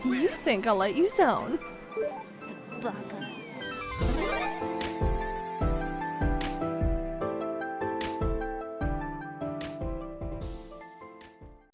You think I'll let you zone?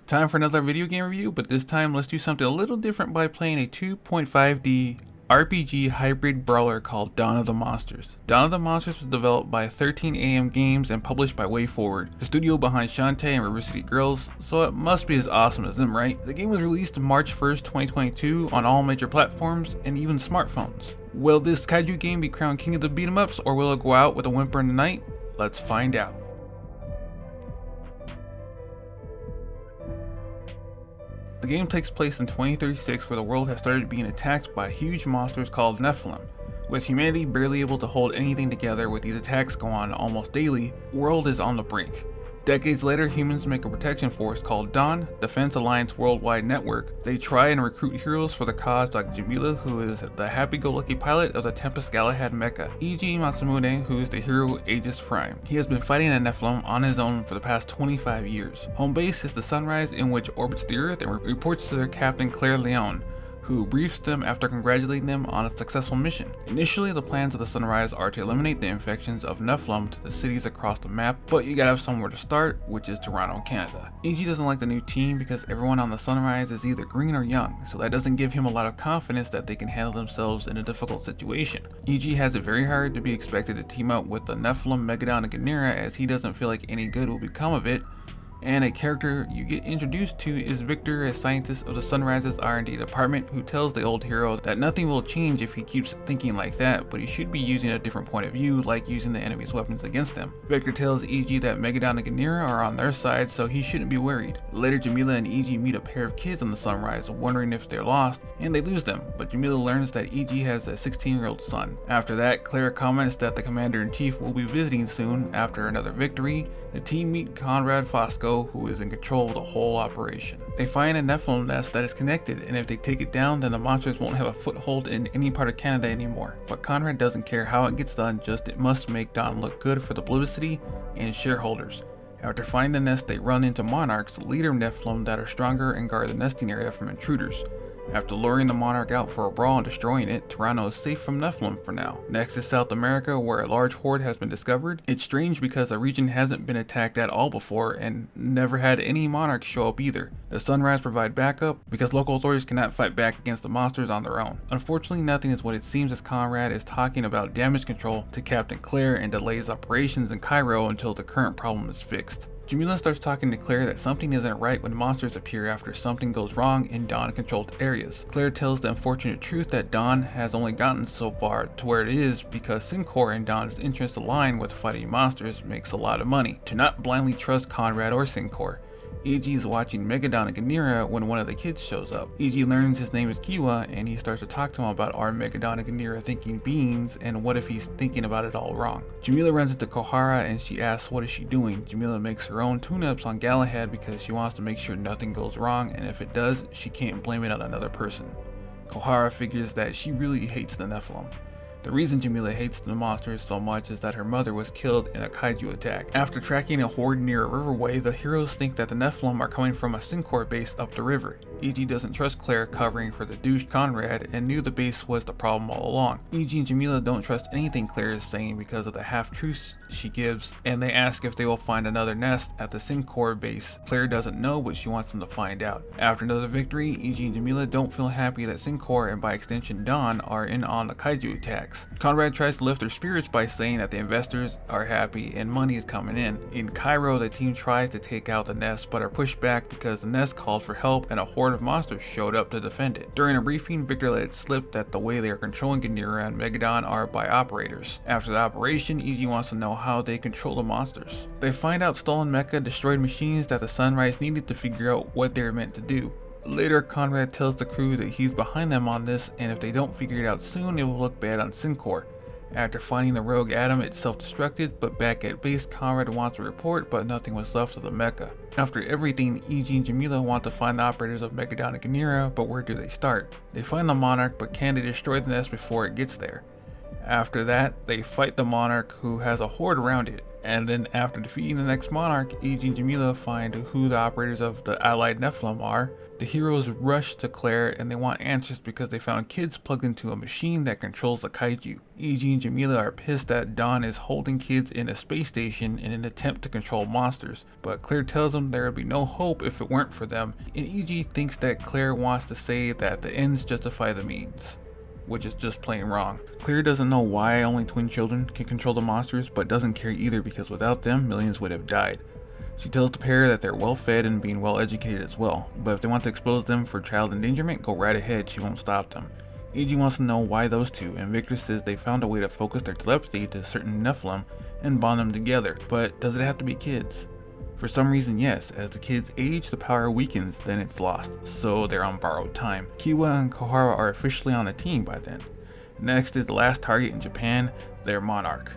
Time for another video game review, but this time let's do something a little different by playing a 2.5D RPG hybrid brawler called Dawn of the Monsters. Dawn of the Monsters was developed by 13AM Games and published by WayForward, the studio behind Shantae and River City Girls, so it must be as awesome as them, right? The game was released March 1st, 2022 on all major platforms and even smartphones. Will this kaiju game be crowned king of the beat 'em ups, or will it go out with a whimper in the night? Let's find out. The game takes place in 2036, where the world has started being attacked by huge monsters called Nephilim. With humanity barely able to hold anything together with these attacks going on almost daily, the world is on the brink. Decades later, humans make a protection force called Dawn, Defense Alliance Worldwide Network. They try and recruit heroes for the cause like Jamila, who is the happy-go-lucky pilot of the Tempest Galahad mecha. E.G. Masamune, who is the hero Aegis Prime. He has been fighting a Nephilim on his own for the past 25 years. Home base is the Sunrise, in which orbits the Earth and reports to their captain Claire Leon, who briefs them after congratulating them on a successful mission. Initially, the plans of the Sunrise are to eliminate the infections of Nephilim to the cities across the map, but you gotta have somewhere to start, which is Toronto, Canada. E.G. doesn't like the new team because everyone on the Sunrise is either green or young, so that doesn't give him a lot of confidence that they can handle themselves in a difficult situation. E.G. has it very hard to be expected to team up with the Nephilim, Maganda, and Ganira, as he doesn't feel like any good will become of it. And a character you get introduced to is Victor, a scientist of the Sunrise's R&D department, who tells the old hero that nothing will change if he keeps thinking like that, but he should be using a different point of view, like using the enemy's weapons against them. Victor tells E.G. that Megadon and Ganira are on their side, so he shouldn't be worried. Later, Jamila and E.G. meet a pair of kids on the Sunrise, wondering if they're lost, and they lose them, but Jamila learns that E.G. has a 16-year-old son. After that, Claire comments that the Commander-in-Chief will be visiting soon. After another victory, the team meet Conrad Fosco, who is in control of the whole operation. They find a Nephilim nest that is connected, and if they take it down, then the monsters won't have a foothold in any part of Canada anymore. But Conrad doesn't care how it gets done, just it must make Dawn look good for the publicity and shareholders. After finding the nest, they run into Monarchs, leader Nephilim, that are stronger and guard the nesting area from intruders. After luring the Monarch out for a brawl and destroying it, Toronto is safe from Nephilim for now. Next is South America, where a large horde has been discovered. It's strange because the region hasn't been attacked at all before and never had any monarchs show up either. The Sunrise provide backup because local authorities cannot fight back against the monsters on their own. Unfortunately, nothing is what it seems, as Conrad is talking about damage control to Captain Claire and delays operations in Cairo until the current problem is fixed. Jamila starts talking to Claire that something isn't right when monsters appear after something goes wrong in Dawn-controlled areas. Claire tells the unfortunate truth that Dawn has only gotten so far to where it is because Syncor and Dawn's interests align with fighting monsters makes a lot of money. To not blindly trust Conrad or Syncor. E.G. is watching Megadon and Ganira when one of the kids shows up. E.G. learns his name is Kiwa, and he starts to talk to him about are Megadon and Ganira thinking beings, and what if he's thinking about it all wrong. Jamila runs into Kohara and she asks what is she doing. Jamila makes her own tune-ups on Galahad because she wants to make sure nothing goes wrong, and if it does, she can't blame it on another person. Kohara figures that she really hates the Nephilim. The reason Jamila hates the monsters so much is that her mother was killed in a kaiju attack. After tracking a horde near a riverway, the heroes think that the Nephilim are coming from a Syncor base up the river. E.G. doesn't trust Claire covering for the douche Conrad and knew the base was the problem all along. E.G. and Jamila don't trust anything Claire is saying because of the half-truths she gives, and they ask if they will find another nest at the Syncor base. Claire doesn't know, but she wants them to find out. After another victory, E.G. and Jamila don't feel happy that Syncor, and by extension Dawn, are in on the kaiju attacks. Conrad tries to lift their spirits by saying that the investors are happy and money is coming in. In Cairo, the team tries to take out the nest but are pushed back because the nest called for help and a horde of monsters showed up to defend it. During a briefing, Victor let it slip that the way they are controlling Ganira and Megadon are by operators. After the operation, E.G. wants to know how they control the monsters. They find out stolen mecha destroyed machines that the Sunrise needed to figure out what they were meant to do. Later, Conrad tells the crew that he's behind them on this, and if they don't figure it out soon, it will look bad on Syncor. After finding the rogue atom, it self-destructed, but back at base, Conrad wants a report, but nothing was left of the mecha. After everything, E.G. and Jamila want to find the operators of Megadon and Ganira, but where do they start? They find the Monarch, but can they destroy the nest before it gets there? After that, they fight the monarch, who has a horde around it. And then after defeating the next monarch, Eiji and Jamila find who the operators of the allied Nephilim are. The heroes rush to Claire and they want answers because they found kids plugged into a machine that controls the kaiju. Eiji and Jamila are pissed that Dawn is holding kids in a space station in an attempt to control monsters, but Claire tells them there would be no hope if it weren't for them, and Eiji thinks that Claire wants to say that the ends justify the means, which is just plain wrong. Claire doesn't know why only twin children can control the monsters, but doesn't care either because without them, millions would have died. She tells the pair that they're well fed and being well educated as well, but if they want to expose them for child endangerment, go right ahead, she won't stop them. Eiji wants to know why those two, and Victor says they found a way to focus their telepathy to certain Nephilim and bond them together, but does it have to be kids? For some reason, yes. As the kids age, the power weakens, then it's lost, so they're on borrowed time. Kiwa and Kohara are officially on the team by then. Next is the last target in Japan, their monarch.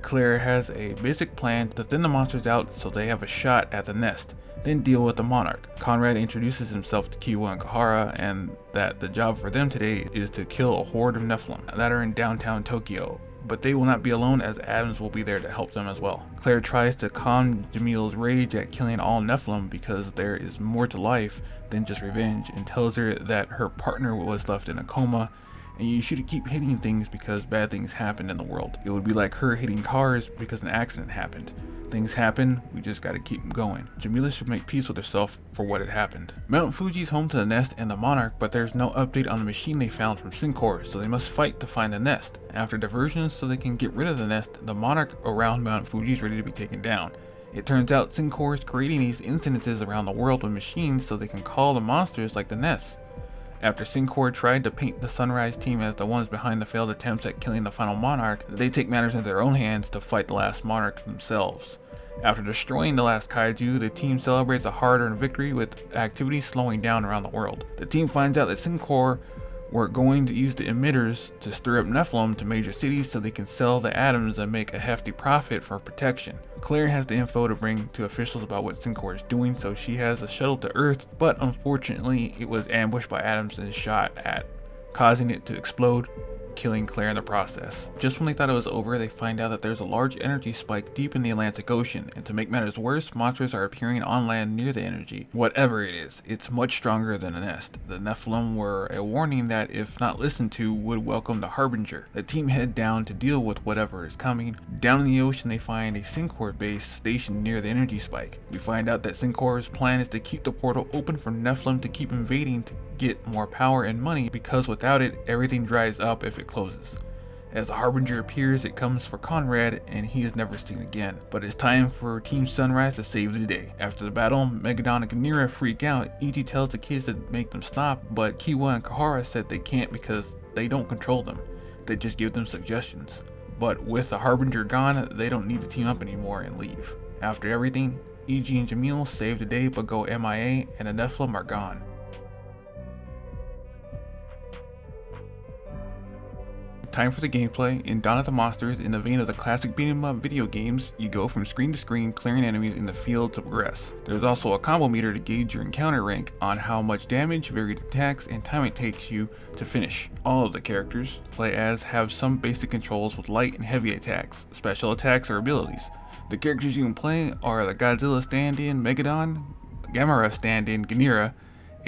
Claire has a basic plan to thin the monsters out so they have a shot at the nest, then deal with the monarch. Conrad introduces himself to Kiwa and Kohara and that the job for them today is to kill a horde of Nephilim that are in downtown Tokyo. But they will not be alone, as Adams will be there to help them as well. Claire tries to calm Jamila's rage at killing all Nephilim because there is more to life than just revenge, and tells her that her partner was left in a coma and you should keep hitting things because bad things happen in the world. It would be like her hitting cars because an accident happened. Things happen, we just gotta keep going. Jamila should make peace with herself for what had happened. Mount Fuji's home to the nest and the monarch, but there's no update on the machine they found from Syncor, so they must fight to find the nest. After diversions so they can get rid of the nest, the monarch around Mount Fuji is ready to be taken down. It turns out Syncor is creating these incidences around the world with machines so they can call the monsters like the nests. After Syncor tried to paint the Sunrise team as the ones behind the failed attempts at killing the final monarch, they take matters into their own hands to fight the last monarch themselves. After destroying the last kaiju, the team celebrates a hard-earned victory with activity slowing down around the world. The team finds out that Syncor were going to use the emitters to stir up Nephilim to major cities so they can sell the atoms and make a hefty profit for protection. Claire has the info to bring to officials about what Syncor is doing, so she has a shuttle to Earth, but unfortunately it was ambushed by atoms and shot at, causing it to explode, killing Claire in the process. Just when they thought it was over, they find out that there's a large energy spike deep in the Atlantic Ocean, and to make matters worse, monsters are appearing on land near the energy. Whatever it is, it's much stronger than a nest. The Nephilim were a warning that, if not listened to, would welcome the Harbinger. The team head down to deal with whatever is coming. Down in the ocean, they find a Syncor base stationed near the energy spike. We find out that Syncor's plan is to keep the portal open for Nephilim to keep invading to get more power and money, because without it, everything dries up if it closes. As the Harbinger appears, it comes for Conrad and he is never seen again. But it's time for Team Sunrise to save the day. After the battle, Maganda and Ganira freak out. Ichi tells the kids to make them stop, but Kiwa and Kohara said they can't because they don't control them. They just give them suggestions. But with the Harbinger gone, they don't need to team up anymore and leave. After everything, Ichi and Jamil save the day but go MIA and the Nephilim are gone. Time for the gameplay. In Dawn of the Monsters, in the vein of the classic beat 'em up video games, you go from screen to screen clearing enemies in the field to progress. There's also a combo meter to gauge your encounter rank on how much damage, varied attacks, and time it takes you to finish. All of the characters play as have some basic controls with light and heavy attacks, special attacks, or abilities. The characters you can play are the Godzilla stand-in Megadon, Gamera stand-in Ganira,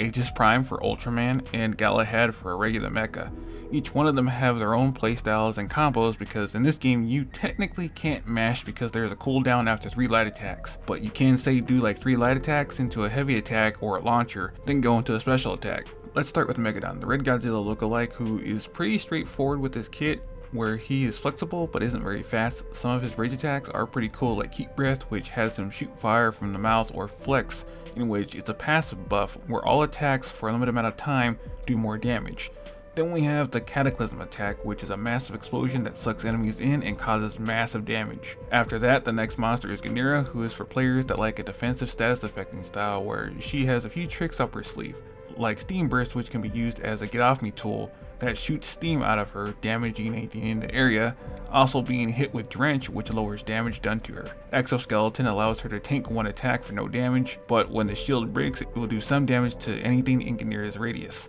Aegis Prime for Ultraman, and Galahad for a regular mecha. Each one of them have their own playstyles and combos because in this game you technically can't mash because there's a cooldown after 3 light attacks, but you can say do like 3 light attacks into a heavy attack or a launcher, then go into a special attack. Let's start with Megadon, the Red Godzilla lookalike, who is pretty straightforward with his kit, where he is flexible but isn't very fast. Some of his rage attacks are pretty cool, like Heat Breath, which has him shoot fire from the mouth, or Flex, in which it's a passive buff where all attacks for a limited amount of time do more damage. Then we have the Cataclysm attack, which is a massive explosion that sucks enemies in and causes massive damage. After that, the next monster is Ganira, who is for players that like a defensive status affecting style, where she has a few tricks up her sleeve, like Steam Burst, which can be used as a get off me tool that shoots steam out of her, damaging anything in the area. Also being hit with Drench, which lowers damage done to her. Exoskeleton allows her to tank one attack for no damage, but when the shield breaks, it will do some damage to anything in Ganira's radius.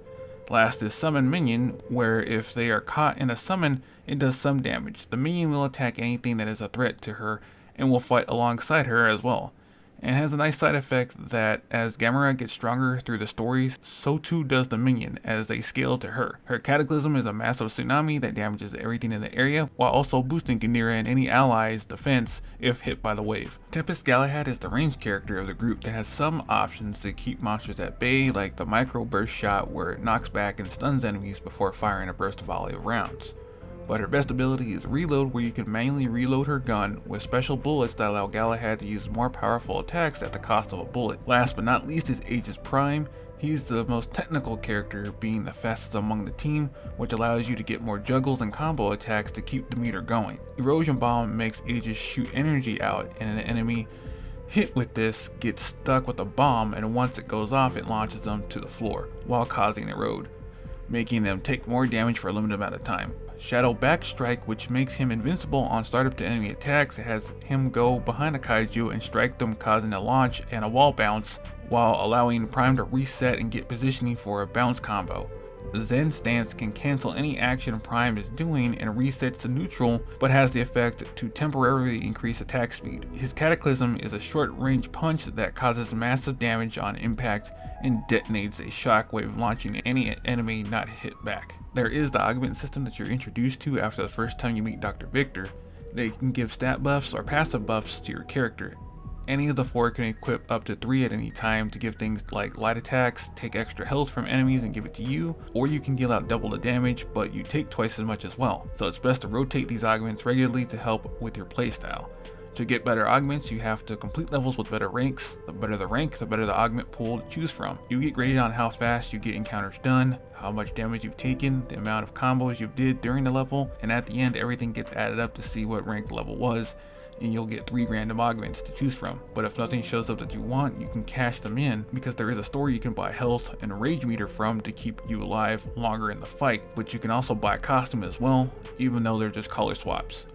Last is Summon Minion, where if they are caught in a summon, it does some damage. The minion will attack anything that is a threat to her and will fight alongside her as well. And has a nice side effect that as Gamera gets stronger through the stories, so too does the minion as they scale to her. Her Cataclysm is a massive tsunami that damages everything in the area, while also boosting Ganira and any allies' defense if hit by the wave. Tempest Galahad is the ranged character of the group that has some options to keep monsters at bay, like the micro burst shot where it knocks back and stuns enemies before firing a burst volley of rounds. But her best ability is Reload, where you can manually reload her gun with special bullets that allow Galahad to use more powerful attacks at the cost of a bullet. Last but not least is Aegis Prime. He's the most technical character, being the fastest among the team, which allows you to get more juggles and combo attacks to keep the meter going. Erosion Bomb makes Aegis shoot energy out, and an enemy hit with this gets stuck with a bomb, and once it goes off it launches them to the floor while causing erode, making them take more damage for a limited amount of time. Shadow Backstrike, which makes him invincible on startup to enemy attacks, has him go behind a kaiju and strike them, causing a launch and a wall bounce, while allowing Prime to reset and get positioning for a bounce combo. Zen Stance can cancel any action Prime is doing and resets to neutral, but has the effect to temporarily increase attack speed. His Cataclysm is a short range punch that causes massive damage on impact and detonates a shockwave, launching any enemy not hit back. There is the augment system that you're introduced to after the first time you meet Dr. Victor. They can give stat buffs or passive buffs to your character. Any of the 4 can equip up to 3 at any time to give things like light attacks, take extra health from enemies and give it to you, or you can deal out double the damage, but you take twice as much as well. So it's best to rotate these augments regularly to help with your playstyle. To get better augments, you have to complete levels with better ranks. The better the rank, the better the augment pool to choose from. You get graded on how fast you get encounters done, how much damage you've taken, the amount of combos you did during the level, and at the end everything gets added up to see what rank the level was, and you'll get 3 random augments to choose from. But if nothing shows up that you want, you can cash them in, because there is a store you can buy health and a rage meter from to keep you alive longer in the fight, but you can also buy a costume as well, even though they're just color swaps.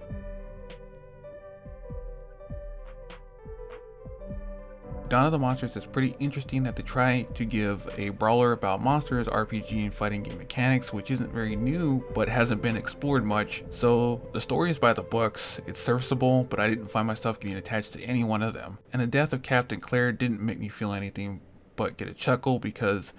Dawn of the Monsters is pretty interesting that they try to give a brawler about monsters, RPG, and fighting game mechanics, which isn't very new, but hasn't been explored much. So the story is by the books, it's serviceable, but I didn't find myself getting attached to any one of them. And the death of Captain Claire didn't make me feel anything but get a chuckle, because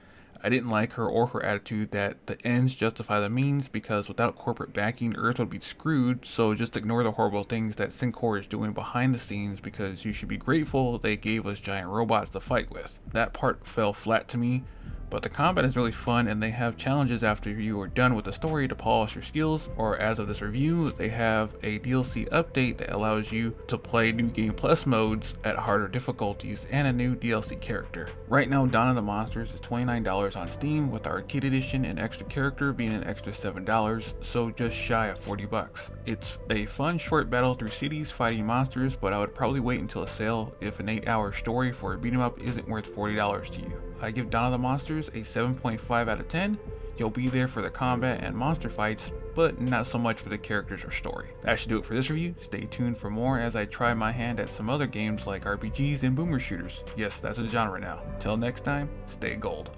I didn't like her or her attitude that the ends justify the means, because without corporate backing, Earth would be screwed, so just ignore the horrible things that Syncor is doing behind the scenes, because you should be grateful they gave us giant robots to fight with. That part fell flat to me, but the combat is really fun, and they have challenges after you are done with the story to polish your skills, or as of this review, they have a DLC update that allows you to play new Game Plus modes at harder difficulties and a new DLC character. Right now, Dawn of the Monsters is $29 on Steam, with the Arcade Edition and extra character being an extra $7, so just shy of 40 bucks. It's a fun short battle through cities fighting monsters, but I would probably wait until a sale if an 8-hour story for a beat 'em up isn't worth $40 to you. I give Dawn of the Monsters a 7.5 out of 10. You'll be there for the combat and monster fights, but not so much for the characters or story. That should do it for this review. Stay tuned for more as I try my hand at some other games like RPGs and boomer shooters. Yes, that's a genre now. Till next time, stay gold.